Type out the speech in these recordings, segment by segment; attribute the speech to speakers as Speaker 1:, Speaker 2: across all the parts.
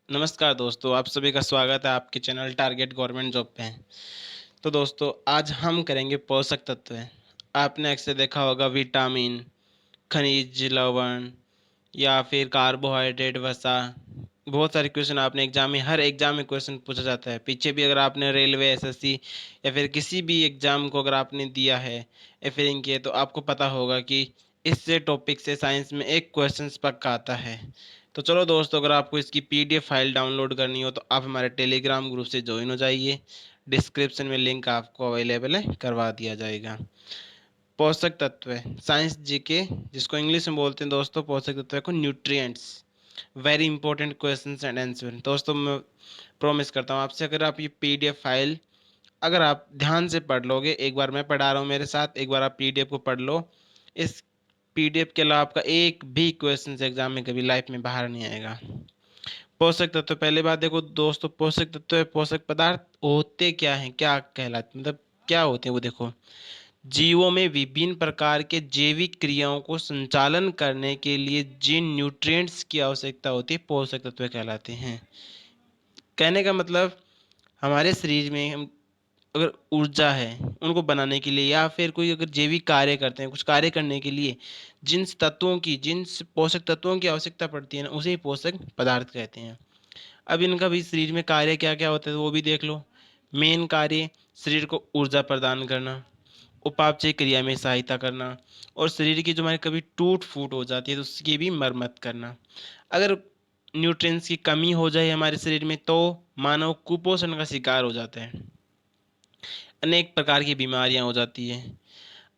Speaker 1: नमस्कार दोस्तों, आप सभी का स्वागत है आपके चैनल टारगेट गवर्नमेंट जॉब पे। तो दोस्तों आज हम करेंगे पोषक तत्व। आपने अक्सर देखा होगा विटामिन, खनिज लवण या फिर कार्बोहाइड्रेट वसा। बहुत सारे क्वेश्चन आपने हर एग्जाम में क्वेश्चन पूछा जाता है। पीछे भी अगर आपने रेलवे एसएससी या फिर किसी भी एग्जाम को अगर आपने दिया है या फिर इनके, तो आपको पता होगा कि इससे टॉपिक से साइंस में एक क्वेश्चन पक्का आता है। तो चलो दोस्तों, अगर आपको इसकी पीडीएफ फाइल डाउनलोड करनी हो तो आप हमारे टेलीग्राम ग्रुप से ज्वाइन हो जाइए। डिस्क्रिप्शन में लिंक आपको अवेलेबल है, करवा दिया जाएगा। पोषक तत्व है साइंस जीके, जिसको इंग्लिश में बोलते हैं दोस्तों, पोषक तत्व को nutrients. Very important question and answer. दोस्तों मैं प्रॉमिस करता हूँ आपसे, अगर आप ये पीडीएफ फाइल अगर आप ध्यान से पढ़ लोगे, एक बार मैं पढ़ा रहा हूँ मेरे साथ, एक बार आप पीडीएफ को पढ़ लो। इस पीडीएफ के अलावा आपका एक भी क्वेश्चन एग्जाम में कभी लाइफ में बाहर नहीं आएगा। पोषक तत्व, पहले बात देखो दोस्तों, पोषक तत्व पोषक पदार्थ होते क्या हैं, क्या कहलाते, मतलब क्या होते हैं वो देखो। जीवों में विभिन्न प्रकार के जैविक क्रियाओं को संचालन करने के लिए जिन न्यूट्रिएंट्स की आवश्यकता होती है पोषक तत्व कहलाते हैं। कहने का मतलब, हमारे शरीर में हम अगर ऊर्जा है उनको बनाने के लिए या फिर कोई अगर जैविक कार्य करते हैं, कुछ कार्य करने के लिए जिन पोषक तत्वों की आवश्यकता पड़ती है ना, उसे ही पोषक पदार्थ कहते हैं। अब इनका भी शरीर में कार्य क्या क्या होता है वो भी देख लो। मेन कार्य शरीर को ऊर्जा प्रदान करना, उपापचय क्रिया में सहायता करना, और शरीर की जो हमारी कभी टूट फूट हो जाती है तो उसकी भी मरम्मत करना। अगर न्यूट्रिएंट्स की कमी हो जाए हमारे शरीर में तो मानव कुपोषण का शिकार हो जाता है, अनेक प्रकार की बीमारियां हो जाती है।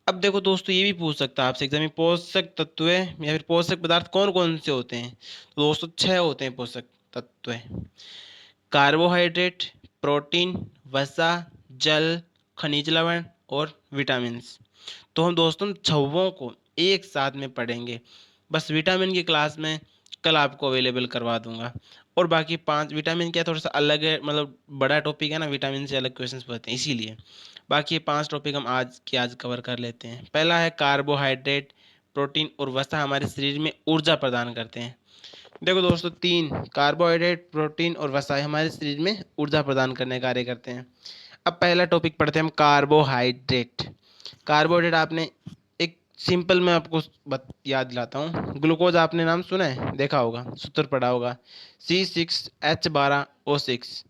Speaker 1: अब देखो दोस्तों, ये भी पूछ सकता है आपसे एग्जाम में, पोषक तत्व या फिर पोषक पदार्थ कौन कौन से होते हैं। तो दोस्तों 6 होते हैं पोषक तत्व। कार्बोहाइड्रेट, प्रोटीन, वसा, जल, खनिज लवण और विटामिन्स। तो हम दोस्तों छवों को एक साथ में पढ़ेंगे। बस विटामिन की क्लास में कल आपको अवेलेबल करवा दूंगा। और बाकी 5 विटामिन क्या थोड़ा सा अलग है, मतलब बड़ा टॉपिक है ना, विटामिन से अलग क्वेश्चंस पूछते हैं इसीलिए। बाकी ये 5 टॉपिक हम आज कवर कर लेते हैं। पहला है कार्बोहाइड्रेट। प्रोटीन और वसा हमारे शरीर में ऊर्जा प्रदान करते हैं। देखो दोस्तों, 3 कार्बोहाइड्रेट, प्रोटीन और वसा हमारे शरीर में ऊर्जा प्रदान करने का कार्य करते हैं। अब पहला टॉपिक पढ़ते हैं हम, कार्बोहाइड्रेट। कार्बोहाइड्रेट आपने एक सिंपल में आपको याद दिलाता हूँ। ग्लूकोज आपने नाम सुना है, देखा होगा, सूत्र पढ़ा होगा, C6H12O6।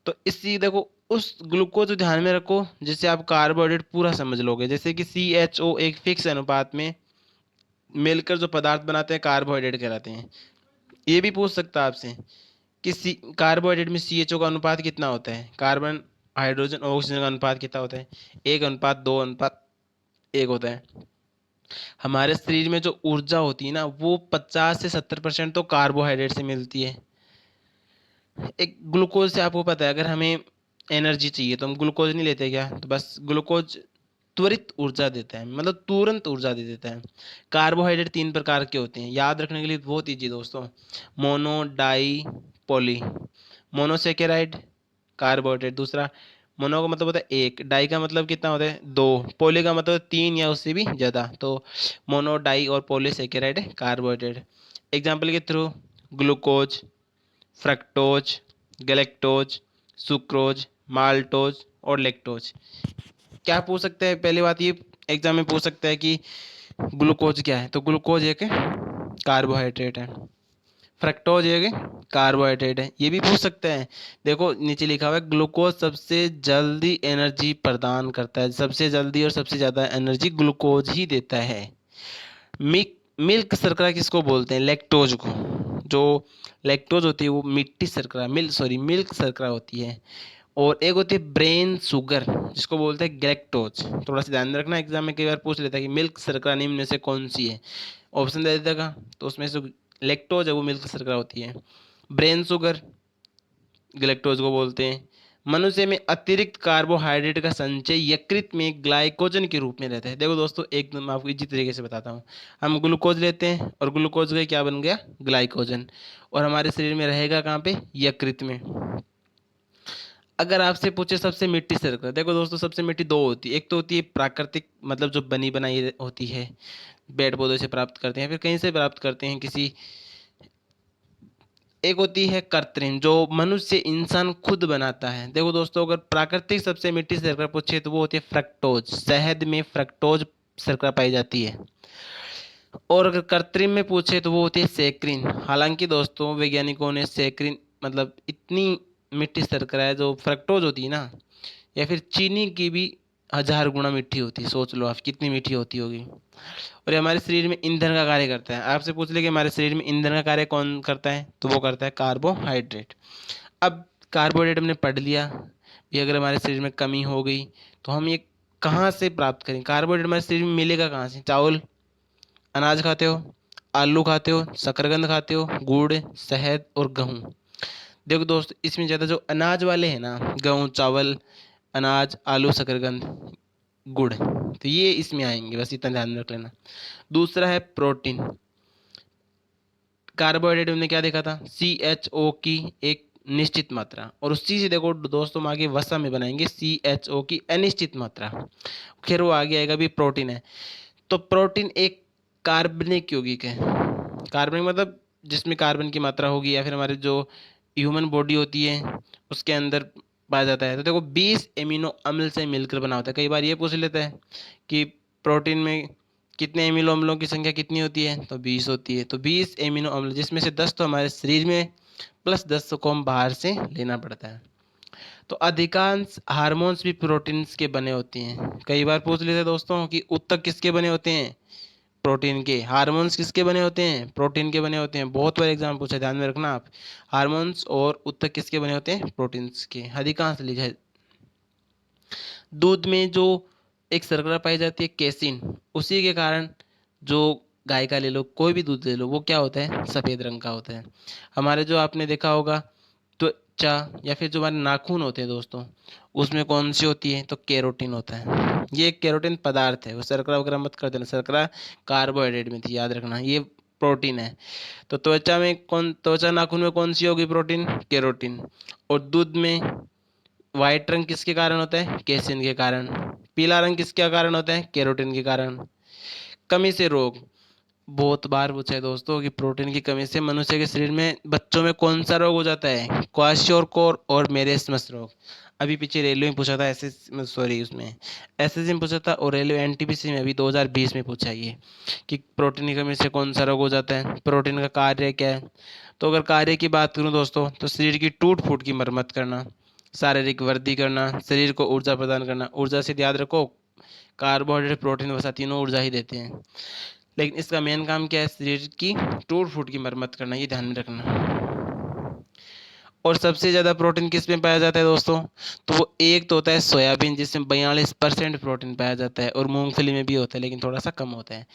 Speaker 1: तो इसी देखो, उस ग्लूकोज को ध्यान में रखो जिससे आप कार्बोहाइड्रेट पूरा समझ लोगे। जैसे कि CHO एक फिक्स अनुपात में मिलकर जो पदार्थ बनाते हैं कार्बोहाइड्रेट कहलाते हैं। ये भी पूछ सकता है आपसे कि कार्बोहाइड्रेट में CHO का अनुपात कितना होता है, कार्बन हाइड्रोजन और ऑक्सीजन का अनुपात कितना होता है, 1:2:1 होता है। हमारे शरीर में जो ऊर्जा होती है ना, वो 50 से 70% तो कार्बोहाइड्रेट से मिलती है। एक ग्लूकोज से आपको पता है, अगर हमें एनर्जी चाहिए तो हम ग्लूकोज नहीं लेते क्या, तो बस ग्लूकोज त्वरित ऊर्जा देता है, मतलब तुरंत ऊर्जा दे देता है। कार्बोहाइड्रेट 3 प्रकार के होते हैं, याद रखने के लिए बहुत ईजी दोस्तों। Mono, di, poly. Monosaccharide carbohydrate, दूसरा मोनो का मतलब होता है एक, डाई का मतलब कितना होता है दो, पॉली का मतलब 3 या उससे भी ज़्यादा। तो मोनो, डाई और पॉलीसेकेराइड कार्बोहाइड्रेट। एग्जाम्पल के through, glucose, fructose, galactose, sucrose, maltose और लेक्टोज। क्या पूछ सकते हैं, पहली बात ये एग्जाम में पूछ सकता है कि ग्लूकोज क्या है, तो ग्लूकोज एक कार्बोहाइड्रेट है। फ्रक्टोज एक कार्बोहाइड्रेट है, ये भी पूछ सकते हैं। देखो नीचे लिखा हुआ है, ग्लूकोज सबसे जल्दी एनर्जी प्रदान करता है, सबसे जल्दी और सबसे ज़्यादा एनर्जी ग्लूकोज ही देता है। मिल्क शर्करा किसको बोलते हैं, लैक्टोज को। जो लैक्टोज होती है वो मिल्क शर्करा होती है। और एक होती है ब्रेन शुगर, जिसको बोलते हैं गैलेक्टोज। थोड़ा सा ध्यान रखना, एग्जाम में कई बार पूछ लेता है कि मिल्क शर्करा निम्न में से कौन सी है, ऑप्शन दे देगा, तो उसमें से लैक्टोज है वो मिल्क शर्करा होती है। ब्रेन शुगर गैलेक्टोज को बोलते हैं। मनुष्य में अतिरिक्त कार्बोहाइड्रेट का संचय यकृत में ग्लाइकोजन के रूप में रहता है। देखो दोस्तों, एकदम आपको इसी तरीके से बताता हूँ। हम ग्लूकोज लेते हैं और ग्लूकोज का क्या बन गया, ग्लाइकोजन। और हमारे शरीर में रहेगा कहाँ पे, यकृत में। अगर आपसे पूछे सबसे मीठी शर्करा, देखो दोस्तों सबसे मीठी दो होती है। एक तो होती है प्राकृतिक, मतलब जो बनी बनाई होती है, पेड़ पौधों से प्राप्त करते हैं, फिर कहीं से प्राप्त करते हैं, किसी एक होती है कृत्रिम, जो मनुष्य इंसान खुद बनाता है। देखो दोस्तों, अगर प्राकृतिक सबसे मीठी शर्करा पूछे तो वो होती है फ्रक्टोज। शहद में फ्रक्टोज शर्करा पाई जाती है। और अगर कृत्रिम में पूछे तो वो होती है सेक्रिन। हालांकि दोस्तों वैज्ञानिकों ने सेक्रिन मतलब इतनी मीठी शर्करा है जो फ्रक्टोज होती है ना, या फिर चीनी की भी 1000 गुना मीठी होती है। सोच लो आप कितनी मीठी होती होगी। और ये हमारे शरीर में ईंधन का कार्य करता है। आपसे पूछ ले कि हमारे शरीर में ईंधन का कार्य कौन करता है, तो वो करता है कार्बोहाइड्रेट। अब कार्बोहाइड्रेट हमने पढ़ लिया कि अगर हमारे शरीर में कमी हो गई तो हम ये कहाँ से प्राप्त करें। कार्बोहाइड्रेट हमारे शरीर में मिलेगा कहाँ से? चावल, अनाज खाते हो, आलू खाते हो, शकरकंद खाते हो, गुड़, शहद और गेहूँ। देखो दोस्त, इसमें ज़्यादा जो अनाज वाले हैं ना, गेहूँ, चावल, अनाज, आलू, शकरकंद, गुड़, तो ये इसमें आएंगे, बस इतना ध्यान रख लेना। दूसरा है प्रोटीन। कार्बोहाइड्रेट में क्या देखा था? CHO की एक निश्चित मात्रा, और उसी से देखो दोस्तों हम आगे वसा में बनाएंगे CHO की अनिश्चित मात्रा। फिर वो आगे आएगा भी प्रोटीन है। तो प्रोटीन एक कार्बनिक यौगिक है। कार्बनिक मतलब जिसमें कार्बन की मात्रा होगी, या फिर हमारे जो ह्यूमन बॉडी होती है उसके अंदर पाया जाता है। तो देखो 20 एमिनो अम्ल से मिलकर बना होता है। कई बार ये पूछ लेता है कि प्रोटीन में कितने एमिनो अम्लों की संख्या कितनी होती है, तो 20 होती है। तो 20 एमिनो अम्ल, जिसमें से 10 तो हमारे शरीर में प्लस 10 को हम बाहर से लेना पड़ता है। तो अधिकांश हार्मोन्स भी प्रोटीन्स के बने होते हैं। कई बार पूछ लेते हैं दोस्तों कि ऊतक किसके बने होते हैं? प्रोटीन के। हार्मोन्स किसके बने होते हैं? प्रोटीन के बने होते हैं। बहुत बार एग्जाम पूछा है, ध्यान में रखना आप। हार्मोन्स और ऊतक किसके बने होते हैं? प्रोटीन्स के। अधिकांश लिखा है। दूध में जो एक शर्करा पाई जाती है केसिन, उसी के कारण जो गाय का ले लो, कोई भी दूध ले लो, वो क्या होता है? सफ़ेद रंग का होता है। हमारे जो आपने देखा होगा त्वचा या फिर जो हमारे नाखून होते हैं दोस्तों, उसमें कौन सी होती है? तो केरोटिन होता है। ये एक केरोटिन पदार्थ है। वो शर्करा वगैरह मत कर देना, शर्करा कार्बोहाइड्रेट में थी, याद रखना। ये प्रोटीन है। तो त्वचा में कौन, त्वचा नाखून में कौन सी होगी प्रोटीन? केरोटिन। और दूध में व्हाइट रंग किसके कारण होता है? केसिन के कारण। पीला रंग किसके कारण होता है? केरोटिन के कारण। कमी से रोग, बहुत बार पूछा है दोस्तों कि प्रोटीन की कमी से मनुष्य के शरीर में बच्चों में कौन सा रोग हो जाता है? क्वाशियोरकोर और मेरेस्मस रोग। अभी पीछे रेलवे में पूछा था, सॉरी उसमें एसएससी में पूछा था, और रेलवे एनटीपीसी में अभी 2020 में पूछा है ये कि प्रोटीन की कमी से कौन सा रोग हो जाता है। प्रोटीन का कार्य क्या है? तो अगर कार्य की बात करूं दोस्तों, तो शरीर की टूट फूट की मरम्मत करना, शारीरिक वृद्धि करना, शरीर को ऊर्जा प्रदान करना। ऊर्जा से याद रखो, कार्बोहाइड्रेट, प्रोटीन, वसा तीनों ऊर्जा ही देते हैं, लेकिन इसका मेन काम क्या है? शरीर की टूट फूट की मरम्मत करना, ये ध्यान में रखना। और सबसे ज़्यादा प्रोटीन किस में पाया जाता है दोस्तों? तो वो एक तो होता है सोयाबीन, जिसमें 42% प्रोटीन पाया जाता है, और मूंगफली में भी होता है लेकिन थोड़ा सा कम होता है।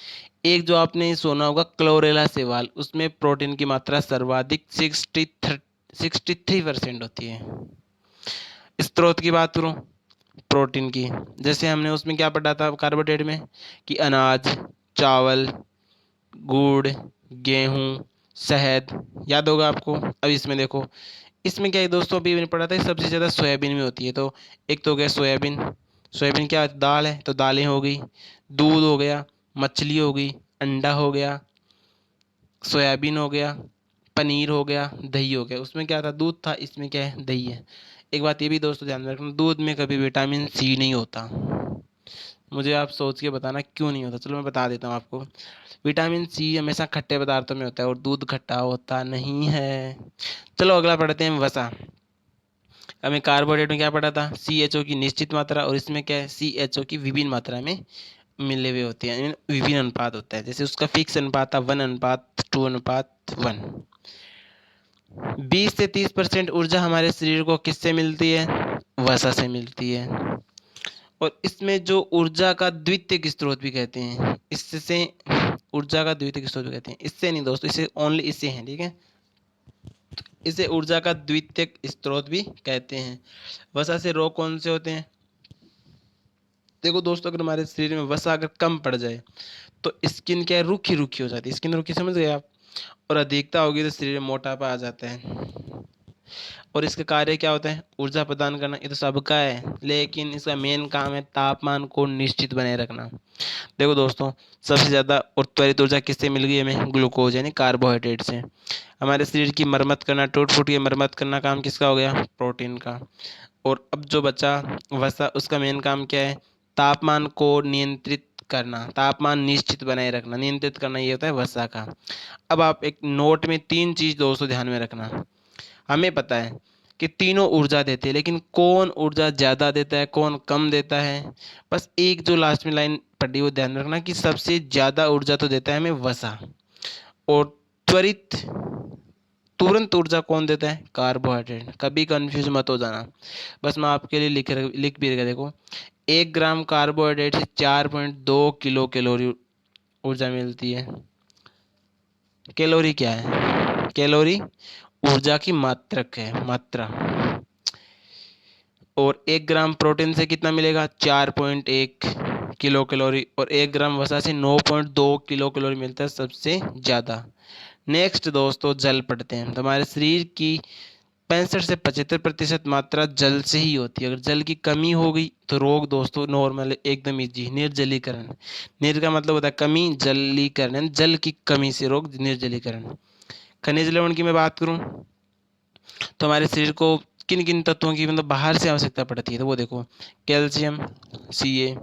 Speaker 1: एक जो आपने सुना होगा क्लोरेला सेवाल, उसमें प्रोटीन की मात्रा सर्वाधिक 63% होती है। स्रोत की बात करूँ प्रोटीन की, जैसे हमने उसमें क्या पढ़ा था कार्बोहाइड्रेट में, कि अनाज, चावल, गुड़, गेहूँ, शहद, याद होगा आपको। अब इसमें देखो, इसमें क्या है दोस्तों, अभी मैंने पढ़ा था सबसे ज़्यादा सोयाबीन में होती है। तो एक तो हो गया सोयाबीन। सोयाबीन क्या दाल है, तो दालें हो गई, दूध हो गया, मछली हो गई, अंडा हो गया, सोयाबीन हो गया, पनीर हो गया, दही हो गया। उसमें क्या था? दूध था, इसमें क्या है? दही है। एक बात ये भी दोस्तों ध्यान में रखना, दूध में कभी विटामिन सी नहीं होता। मुझे आप सोच के बताना क्यों नहीं होता, चलो मैं बता देता हूँ आपको। विटामिन सी हमेशा खट्टे पदार्थों में होता है, और दूध खट्टा होता नहीं है। चलो अगला पढ़ते हैं, वसा। हमें कार्बोहाइड्रेट में क्या पढ़ा था? CHO की निश्चित मात्रा, और इसमें क्या है? CHO की विभिन्न मात्रा में मिले हुए होते हैं, विभिन्न अनुपात होता है। जैसे उसका फिक्स अनुपात था 1:2:1। 20 से 30% ऊर्जा हमारे शरीर को किससे मिलती है? वसा से मिलती है। और इसमें जो ऊर्जा का द्वितीयक स्रोत भी कहते हैं, इससे ऊर्जा का द्वितीयक स्रोत भी कहते हैं, इससे नहीं दोस्तों, इसे ओनली इससे हैं, ठीक है। इसे ऊर्जा का द्वितीयक स्रोत भी कहते हैं। वसा से रोग कौन से होते हैं? देखो दोस्तों, अगर हमारे शरीर में वसा अगर कम पड़ जाए तो स्किन क्या है? रूखी रूखी हो जाती है। स्किन रूखी समझ गए आप? और अधिकता होगी तो शरीर में मोटापा आ जाता है। और इसका कार्य क्या होता है? ऊर्जा प्रदान करना। ये तो सबका है, लेकिन इसका मेन काम है तापमान को निश्चित बनाए रखना। देखो दोस्तों, सबसे ज़्यादा और त्वरित ऊर्जा किससे मिल गई हमें? ग्लूकोज यानी कार्बोहाइड्रेट से। हमारे शरीर की मरम्मत करना, टूट फूट की मरम्मत करना काम किसका हो गया? प्रोटीन का। और अब जो बचा वसा, उसका मेन काम क्या है? तापमान को नियंत्रित करना, तापमान निश्चित बनाए रखना, नियंत्रित करना, ये होता है वसा का। अब आप एक नोट में 3 चीज़ दोस्तों ध्यान में रखना। हमें पता है कि तीनों ऊर्जा देते हैं, लेकिन कौन ऊर्जा ज़्यादा देता है, कौन कम देता है? बस एक जो लास्ट में लाइन पढ़ी वो ध्यान रखना कि सबसे ज़्यादा ऊर्जा तो देता है हमें वसा। और त्वरित तुरंत ऊर्जा कौन देता है? कार्बोहाइड्रेट। कभी कंफ्यूज मत हो जाना। बस मैं आपके लिए लिख भी रखा, देखो 1 ग्राम कार्बोहाइड्रेट से 4.2 किलो कैलोरी ऊर्जा मिलती है। कैलोरी क्या है? कैलोरी ऊर्जा की मात्रक है, मात्रा। और 1 ग्राम प्रोटीन से कितना मिलेगा? 4.1 किलो कैलोरी। और 1 ग्राम वसा से 9.2 किलो कैलोरी मिलता है सबसे ज़्यादा। नेक्स्ट दोस्तों, जल पढ़ते हैं। तो हमारे शरीर की 65 से 75% मात्रा जल से ही होती है। अगर जल की कमी हो गई तो रोग दोस्तों नॉर्मल एकदम इजी, निर्जलीकरण। निर का मतलब होता है कमी, जलीकरण जल की कमी से रोग निर्जलीकरण। खनिज लवण की मैं बात करूं तो हमारे शरीर को किन किन तत्वों की मतलब बाहर से आवश्यकता पड़ती है? तो वो देखो, calcium Ca,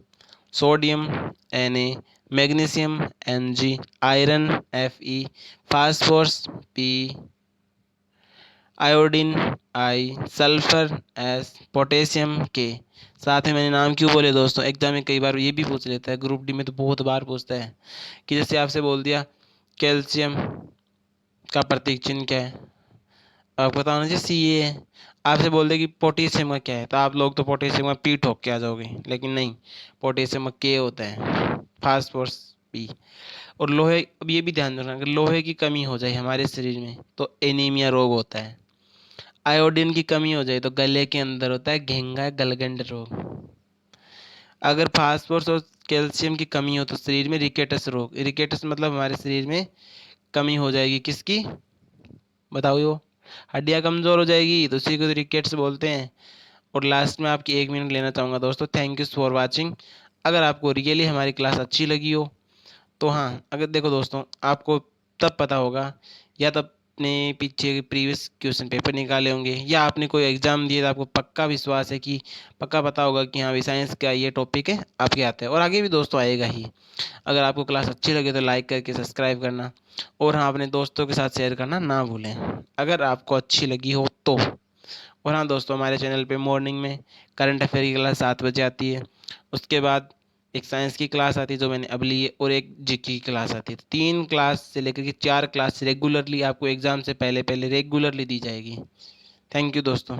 Speaker 1: sodium Na, magnesium Mg, iron Fe, phosphorus P, iodine आई, सल्फर एस, पोटेशियम के। साथ में मैंने नाम क्यों बोले दोस्तों, एग्जाम में कई बार ये भी पूछ लेता है, ग्रुप डी में तो बहुत बार पूछता है कि जैसे आपसे बोल दिया कैल्शियम का प्रतीक चिन्ह क्या है, आपको पता होना चाहिए Ca है। आपसे बोल दे कि पोटेशियम का क्या है, तो आप लोग तो पोटेशियम का पी ठोक के आ जाओगे, लेकिन नहीं, पोटेशियम का के होता है, फास्फोरस पी। और लोहे, अब ये भी ध्यान रखना, अगर लोहे की कमी हो जाए हमारे शरीर में तो एनीमिया रोग होता है। आयोडीन की कमी हो जाए तो गले के अंदर होता है घेंगा गलगंड रोग। अगर फास्फोरस और कैल्शियम की कमी हो तो शरीर में रिकेटस रोग। रिकेटस मतलब हमारे शरीर में कमी हो जाएगी किसकी? बताओ, यो हड्डियाँ कमज़ोर हो जाएगी, तो उसी को तो रिकेट्स बोलते हैं। और लास्ट में आपकी 1 मिनट लेना चाहूँगा दोस्तों। Thank you for watching. अगर आपको रियली हमारी क्लास अच्छी लगी हो तो हाँ, अगर देखो दोस्तों, आपको तब पता होगा या तब अपने पीछे प्रीवियस क्वेश्चन पेपर निकाले होंगे, या आपने कोई एग्जाम दिए तो आपको पक्का विश्वास है कि पक्का पता होगा कि हाँ भाई साइंस का ये टॉपिक है आपके आते हैं, और आगे भी दोस्तों आएगा ही। अगर आपको क्लास अच्छी लगे तो लाइक करके सब्सक्राइब करना, और हाँ, अपने दोस्तों के साथ शेयर करना ना भूलें अगर आपको अच्छी लगी हो तो। और हाँ दोस्तों, हमारे चैनल पे मॉर्निंग में करंट अफेयर की क्लास 7 बजे आती है। उसके बाद एक साइंस की क्लास आती है जो मैंने अब ली है, और एक जीके की क्लास आती है। 3 क्लास से लेकर के 4 क्लास रेगुलरली आपको एग्ज़ाम से पहले पहले रेगुलरली दी जाएगी। थैंक यू दोस्तों।